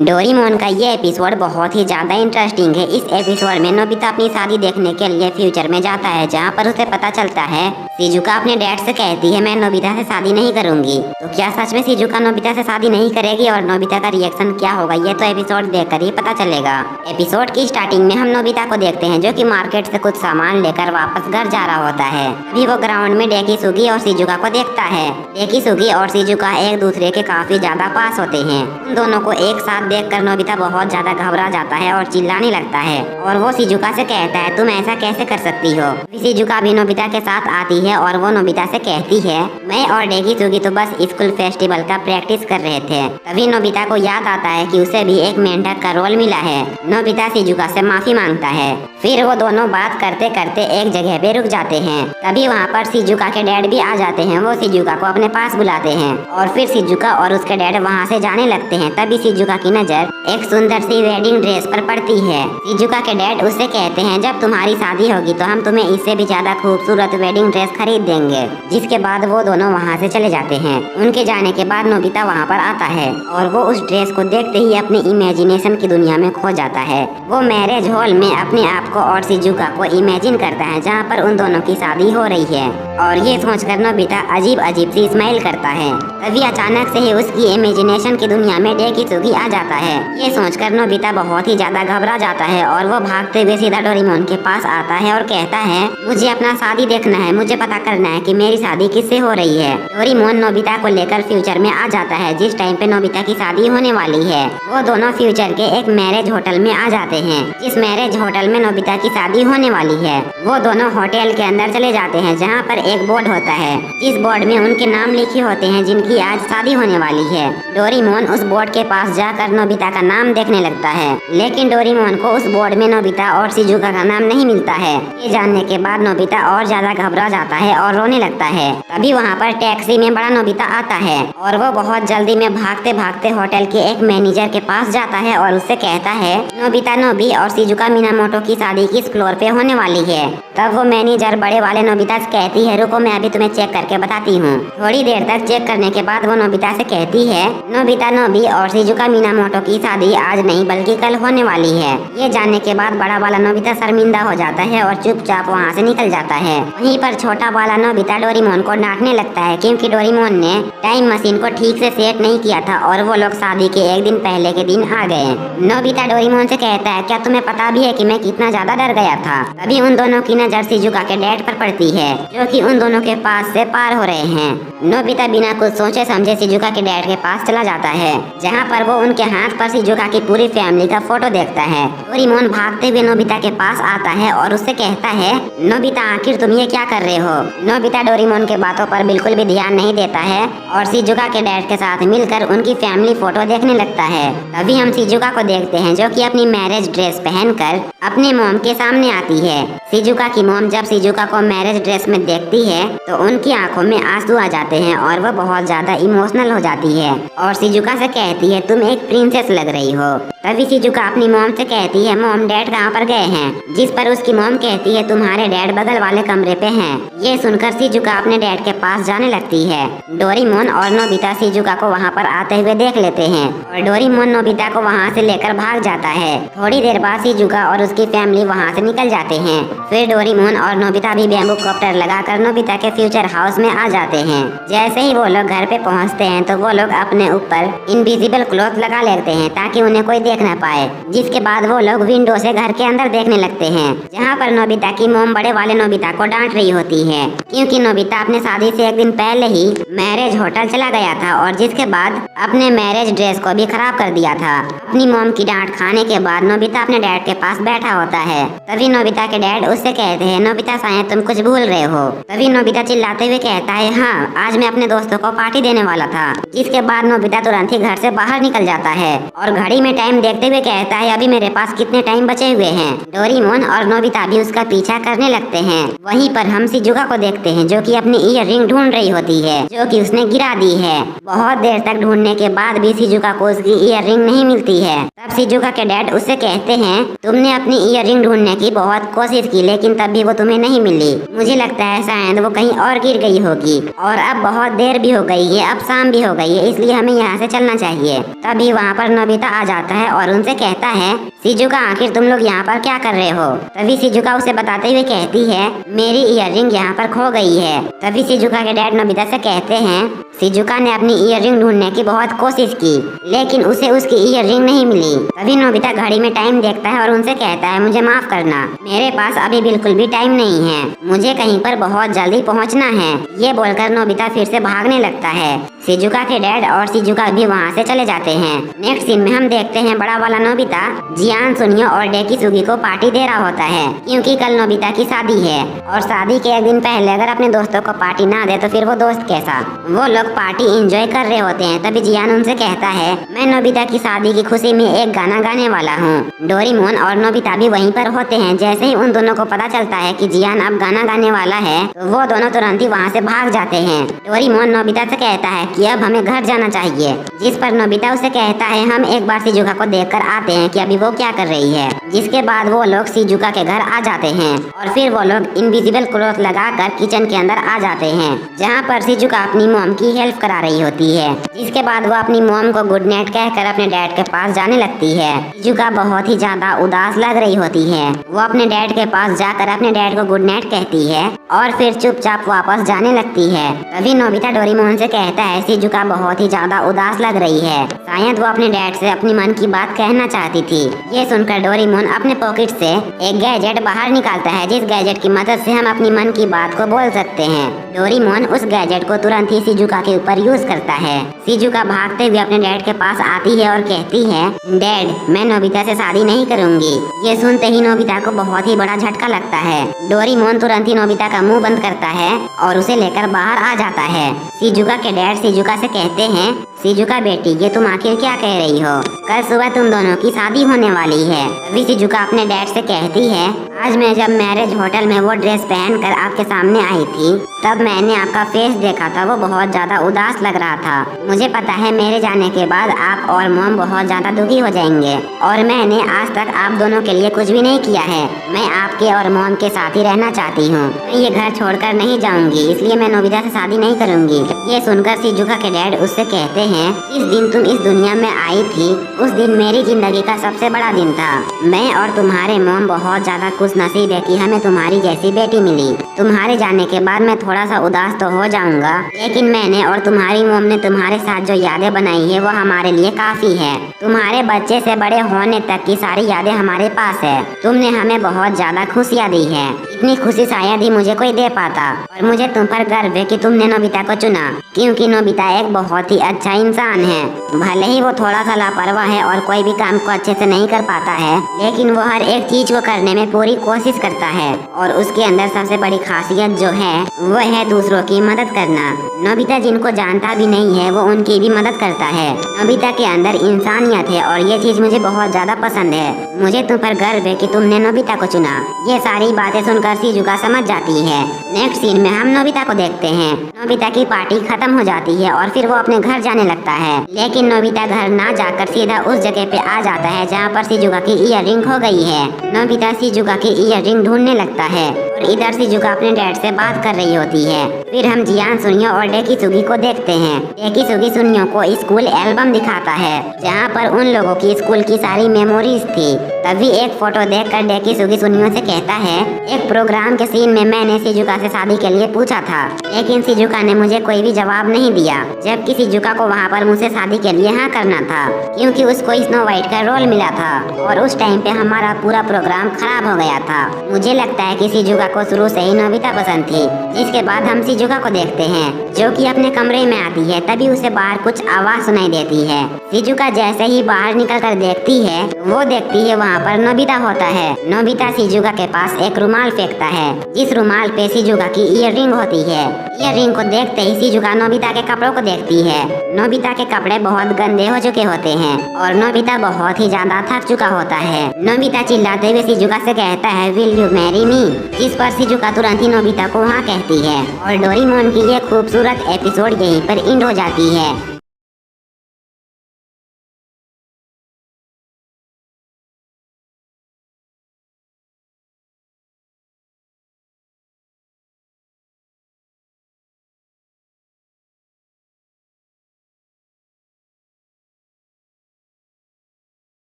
Doraemon का ये episode बहुत ही ज़्यादा इंटरेस्टिंग है। इस एपिसोड में नोबिता अपनी शादी देखने के लिए फ्यूचर में जाता है, जहाँ पर उसे पता चलता है शिजुका अपने डैड से कहती है मैं नोबिता से शादी नहीं करूंगी। तो क्या सच में शिजुका नोबिता से शादी नहीं करेगी और नोबिता का रिएक्शन क्या होगा, ये तो एपिसोड देखकर ही पता चलेगा। एपिसोड की स्टार्टिंग में हम नोबिता को देखते हैं जो कि मार्केट से कुछ सामान लेकर वापस घर जा रहा होता है। अभी वो ग्राउंड में डेकिसुगी और शिजुका को देखता है। डेकिसुगी और शिजुका एक दूसरे के काफी ज्यादा पास होते हैं। उन दोनों को एक साथ देखकर नोबिता बहुत ज्यादा घबरा जाता है और चिल्लाने लगता है और वो शिजुका से कहता है तुम ऐसा कैसे कर सकती हो। शिजुका भी नोबिता के साथ आती है और वो नोबिता से कहती है मैं और डेकिसुगी तो बस स्कूल फेस्टिवल का प्रैक्टिस कर रहे थे। तभी नोबिता को याद आता है कि उसे भी एक मेंटर का रोल मिला है। नोबिता शिजुका से माफी मांगता है। फिर वो दोनों बात करते करते एक जगह पे रुक जाते हैं। तभी वहाँ पर शिजुका के डैड भी आ जाते हैं। वो शिजुका को अपने पास बुलाते हैं और फिर शिजुका और उसके डैड वहाँ से जाने लगते हैं। तभी शिजुका की नजर एक सुंदर सी वेडिंग ड्रेस पर पड़ती है। शिजुका के डैड उससे कहते हैं जब तुम्हारी शादी होगी तो हम तुम्हें इससे भी ज्यादा खूबसूरत वेडिंग ड्रेस खरीद देंगे। जिसके बाद वो दोनों वहाँ से चले जाते हैं। उनके जाने के बाद नोबिता वहाँ पर आता है और वो उस ड्रेस को देखते ही अपनी इमेजिनेशन की दुनिया में खो जाता है। वो मैरिज हॉल में अपने आप को और शिजुका को इमेजिन करता है जहाँ पर उन दोनों की शादी हो रही है और ये सोचकर नोबिता अजीब अजीब सी स्माइल करता है। तभी अचानक से ही उसकी इमेजिनेशन की दुनिया में डेकिसुगी आ जाता है। ये सोचकर नोबिता बहुत ही ज्यादा घबरा जाता है और वो भागते हुए सीधा डोरेमोन के पास आता है और कहता है मुझे अपना शादी देखना है, मुझे पता करना है कि मेरी शादी किससे हो रही है। डोरेमोन नोबिता को लेकर फ्यूचर में आ जाता है। जिस टाइम पे नोबिता की शादी होने वाली है वो दोनों फ्यूचर के एक मैरिज होटल में आ जाते हैं। जिस मैरिज होटल में नोबिता की शादी होने वाली है वो दोनों होटल के अंदर चले जाते हैं, जहाँ पर एक बोर्ड होता है जिस बोर्ड में उनके नाम लिखे होते हैं जिनकी आज शादी होने वाली है। डोरेमोन उस बोर्ड के पास जाकर नोबिता का नाम देखने लगता है, लेकिन डोरेमोन को उस बोर्ड में नोबिता और शिजुका का नाम नहीं मिलता है। ये जानने के बाद नोबिता और ज्यादा घबरा जाता है और रोने लगता है। तभी वहाँ पर टैक्सी में बड़ा नोबिता आता है और वो बहुत जल्दी में भागते भागते होटल के एक मैनेजर के पास जाता है और उससे कहता है नोबिता नोबी और शिजुका मिनामोटो की शादी किस फ्लोर पे होने वाली है। तब वो मैनेजर बड़े वाले नोबिता से कहती है रुको मैं अभी तुम्हें चेक करके बताती हूँ। थोड़ी देर तक चेक करने के बाद वो नोबिता से कहती है नोबिता नोबी और शिजुका मिनामोटो की शादी आज नहीं बल्कि कल होने वाली है। ये जानने के बाद बड़ा वाला नोबिता शर्मिंदा हो जाता है और चुपचाप वहाँ से निकल जाता है। वहीं पर छोटा वाला नोबिता डोरेमोन को डांटने लगता है क्योंकि डोरेमोन ने टाइम मशीन को ठीक से सेट नहीं किया था और वो लोग शादी के एक दिन पहले के दिन आ गए। नोबिता डोरेमोन से कहता है क्या तुम्हें पता भी है कि मैं कितना ज्यादा डर गया था। तभी उन दोनों की नजर शिजुका के डैड पर पड़ती है जो कि उन दोनों के पास से पार हो रहे हैं। नोबिता बिना कुछ सोचे समझे शिजुका के डैड के पास चला जाता है, जहाँ पर वो उनके हाथ पर शिजुका की पूरी फैमिली का फोटो देखता है। डोरेमोन भागते हुए नोबिता के पास आता है और उससे कहता है नोबिता आखिर तुम ये क्या कर रहे हो। नोबिता डोरेमोन के बातों पर बिल्कुल भी ध्यान नहीं देता है और शिजुका के डैड के साथ मिलकर उनकी फैमिली फोटो देखने लगता है। तभी हम शिजुका को देखते हैं जो कि अपनी मैरिज ड्रेस पहनकर अपने मॉम के सामने आती है। शिजुका की मॉम जब शिजुका को मैरिज ड्रेस में देखती है तो उनकी आंखों में आंसू आ जाते हैं और वो बहुत ज्यादा इमोशनल हो जाती है और शिजुका से कहती है तुम एक प्रिंसेस लग रही हो। तभी शिजुका अपनी मॉम से कहती है मॉम डैड कहाँ पर गए हैं। जिस पर उसकी मॉम कहती है तुम्हारे डैड बगल वाले कमरे पे हैं। ये सुनकर शिजुका अपने डैड के पास जाने लगती है। डोरेमोन और नोबिता शिजुका को वहाँ पर आते हुए देख लेते हैं और डोरेमोन नोबिता को वहाँ से लेकर भाग जाता है। थोड़ी देर बाद शिजुका और उसकी फैमिली वहाँ से निकल जाते हैं। फिर डोरेमोन और नोबिता भी बैम्बू कॉप्टर लगाकर नोबिता के फ्यूचर हाउस में आ जाते हैं। जैसे ही वो लोग घर पे पहुँचते हैं तो वो लोग अपने ऊपर इनविजिबल क्लॉथ लगा लेते हैं ताकि उन्हें कोई देख न पाए। जिसके बाद वो लोग विंडो से घर के अंदर देखने लगते हैं, जहाँ पर नोबिता की मॉम बड़े वाले नोबिता को डांट रही होती है क्योंकि नोबिता अपने शादी से एक दिन पहले ही मैरिज होटल चला गया था और जिसके बाद अपने मैरिज ड्रेस को भी खराब कर दिया था। अपनी मॉम की डांट खाने के बाद नोबिता अपने डैड के पास बैठा होता है। तभी नोबिता के डैड उससे कहते हैं नोबिता शायद तुम कुछ भूल रहे हो। तभी नोबिता चिल्लाते हुए कहता है हाँ आज मैं अपने दोस्तों को पार्टी देने वाला था। जिसके बाद नोबिता तुरंत ही घर से बाहर निकल जाता है और घड़ी में टाइम देखते हुए कहता है अभी मेरे पास कितने टाइम बचे हुए हैं। डोरेमोन और नोबिता भी उसका पीछा करने लगते हैं। वहीं पर हम शिजुका को देखते हैं जो कि अपनी ईयर रिंग ढूंढ रही होती है जो कि उसने गिरा दी है। बहुत देर तक ढूंढने के बाद भी शिजुका को उसकी ईयर रिंग नहीं मिलती है। तब शिजुका के डैड उससे कहते हैं, तुमने अपनी ईयररिंग ढूंढने की बहुत कोशिश की लेकिन तब भी वो तुम्हें नहीं मिली। मुझे लगता है शायद वो कहीं और गिर गई होगी और अब बहुत देर भी हो गई है, अब शाम भी हो गई है, इसलिए हमें यहाँ से चलना चाहिए। तभी वहाँ पर नोबिता आ जाता है और उनसे कहता है, शिजुका आखिर तुम लोग यहाँ पर क्या कर रहे हो। तभी शिजुका उसे बताते हुए कहती है, मेरी ईयररिंग यहाँ पर खो गई है। तभी शिजुका के डैड नोबिता से कहते हैं, शिजुका ने अपनी ईयररिंग ढूंढने की बहुत कोशिश की लेकिन उसे उसकी ईयररिंग नहीं मिली। तभी नोबिता घड़ी में टाइम देखता है और उनसे कहता है, मुझे माफ करना, मेरे पास अभी बिल्कुल भी टाइम नहीं है, मुझे कहीं पर बहुत जल्दी पहुंचना है। ये बोलकर नोबिता फिर से भागने लगता है। शिजुका के डैड और शिजुका भी वहाँ से चले जाते हैं। नेक्स्ट सीन में हम देखते हैं बड़ा वाला नोबिता जियान, सुनियो और डेकिसुगी को पार्टी दे रहा होता है क्योंकि कल नोबिता की शादी है और शादी के एक दिन पहले अगर अपने दोस्तों को पार्टी ना दे तो फिर वो दोस्त कैसा। वो लोग पार्टी एंजॉय कर रहे होते हैं। तभी जियान उनसे कहता है, मैं नोबिता की शादी की खुशी में एक गाना गाने वाला हूँ। डोरेमोन और नोबिता भी वहीं पर होते हैं। जैसे ही उन दोनों को पता चलता है कि जियान अब गाना गाने वाला है तो वो दोनों तुरंत ही वहाँ से भाग जाते हैं। डोरेमोन नोबिता से कहता है कि अब हमें घर जाना चाहिए, जिस पर नोबिता उसे कहता है, हम एक बार शिजुका को देखकर आते हैं कि अभी वो क्या कर रही है। जिसके बाद वो लोग शिजुका के घर आ जाते हैं और फिर वो लोग इनविजिबल क्लॉथ लगाकर किचन के अंदर आ जाते हैं जहाँ पर शिजुका अपनी मॉम की हेल्प करा रही होती है। जिसके बाद वो अपनी मॉम को गुड नाइट कहकर अपने डैड के पास जाने लगती है। शिजुका बहुत ही ज्यादा उदास लग रही होती है। वो अपने डैड के पास जाकर अपने डैड को गुड नाइट कहती है और फिर चुपचाप वापस जाने लगती है। तभी नोबिता डोरेमोन से कहता है, शिजुका बहुत ही ज्यादा उदास लग रही है, शायद वो अपने डैड से अपनी मन की बात कहना चाहती थी। ये सुनकर डोरेमोन अपने पॉकेट से एक गैजेट बाहर निकालता है जिस गैजेट की मदद से हम अपनी मन की बात को बोल सकते हैं। डोरेमोन उस गैजेट को तुरंत ही शिजुका के ऊपर यूज करता है। शिजुका भागते हुए अपने डैड के पास आती है और कहती है, डैड मैं नोबिता से शादी नहीं करूंगी। ये सुनते ही नोबिता को बहुत ही बड़ा झटका लगता है। डोरेमोन तुरंत ही नोबिता का मुंह बंद करता है और उसे लेकर बाहर आ जाता है। शिजुका के डैड शिजुका से कहते हैं, शिजुका बेटी ये तुम आखिर क्या कह रही हो, कल सुबह तुम दोनों की शादी होने वाली है। तभी शिजुका अपने डैड से कहती है, आज मैं जब मैरिज होटल में वो ड्रेस पहनकर आपके सामने आई थी तब मैंने आपका फेस देखा था, वो बहुत ज्यादा उदास लग रहा था। मुझे पता है मेरे जाने के बाद आप और मॉम बहुत ज्यादा दुखी हो जाएंगे और मैंने आज तक आप दोनों के लिए कुछ भी नहीं किया है। मैं आपके और मॉम के साथ ही रहना चाहती हूँ। मैं ये घर छोड़कर नहीं जाऊंगी, इसलिए मैं नोबिता से शादी नहीं करूंगी। ये सुनकर शिजुका के डैड उससे कहते हैं, जिस दिन तुम इस दुनिया में आई थी उस दिन मेरी जिंदगी का सबसे बड़ा दिन था। मैं और तुम्हारे मॉम बहुत ज्यादा खुश नसीब है कि हमें तुम्हारी जैसी बेटी मिली। तुम्हारे जाने के बाद मैं थोड़ा सा उदास तो हो जाऊंगा, लेकिन मैंने और तुम्हारी मॉम ने तुम्हारे साथ जो यादें बनाई है वो हमारे लिए काफी है। तुम्हारे बच्चे से बड़े होने तक की सारी यादें हमारे पास है। तुमने हमें बहुत ज्यादा खुशियाँ दी है, इतनी खुशी शायद ही मुझे कोई दे पाता। और मुझे तुम पर गर्व है कि तुमने नोबिता को चुना, क्योंकि नोबिता एक बहुत ही अच्छा इंसान है। भले ही वो थोड़ा सा लापरवाह है और कोई भी काम को अच्छे से नहीं कर पाता है, लेकिन वो हर एक चीज को करने में पूरी कोशिश करता है और उसके अंदर सबसे बड़ी खासियत जो है वो है दूसरों की मदद करना। नोबिता जिनको जानता भी नहीं है वो उनकी भी मदद करता है। नोबिता के अंदर इंसानियत है और ये चीज मुझे बहुत ज्यादा पसंद है। मुझे तुम पर गर्व है कि तुमने नोबिता को चुना। ये सारी बातें सुनकर शिजुका समझ जाती है। नेक्स्ट सीन में हम नोबिता को देखते हैं। नोबिता की पार्टी खत्म हो जाती है और फिर वो अपने घर जाने लगता है, लेकिन नोबिता घर ना जाकर सीधा उस जगह पे आ जाता है जहाँ पर शिजुका की ईयररिंग खो गई है। नोबिता शिजुका की ईयररिंग ढूंढने लगता है और इधर शिजुका अपने डैड से बात कर रही होती है। फिर हम जियान, सुनियो और डेकिसुगी को देखते हैं। डेकिसुगी सुनियो को स्कूल एल्बम दिखाता है जहाँ पर उन लोगों की स्कूल की सारी मेमोरीज थी। तभी एक फोटो देखकर डेकिसुगी सुनियो से कहता है, एक प्रोग्राम के सीन में मैंने शिजुका से शादी के लिए पूछा था, लेकिन शिजुका ने मुझे कोई भी जवाब नहीं दिया, जबकि शिजुका को वहाँ पर मुझसे शादी के लिए हाँ करना था क्योंकि उसको स्नो वाइट का रोल मिला था और उस टाइम पे हमारा पूरा प्रोग्राम खराब हो गया था। मुझे लगता है कि शिजुका को शुरू से ही नोबिता पसंद थी। जिसके बाद हम शिजुका को देखते हैं जो कि अपने कमरे में आती है। तभी उसे बाहर कुछ आवाज सुनाई देती है। शिजुका जैसे ही बाहर निकलकर देखती है वो देखती है वहाँ पर नोबिता होता है। नोबिता शिजुका के पास एक रुमाल फेंकता है जिस रुमाल पे शिजुका की ईयररिंग होती है। ईयररिंग को देखते ही शिजुका नोबिता के कपड़ों को देखती है। नोबिता के कपड़े बहुत गंदे हो चुके होते हैं और नोबिता बहुत ही ज्यादा थक चुका होता है। नोबिता चिल्लाते हुए शिजुका से कहता है, विल यू मैरी मी, जिस पर शिजुका तुरंत ही नोबिता को हाँ कहती है और डोरेमोन की ये खूबसूरत एपिसोड यहीं पर एंड हो जाती है।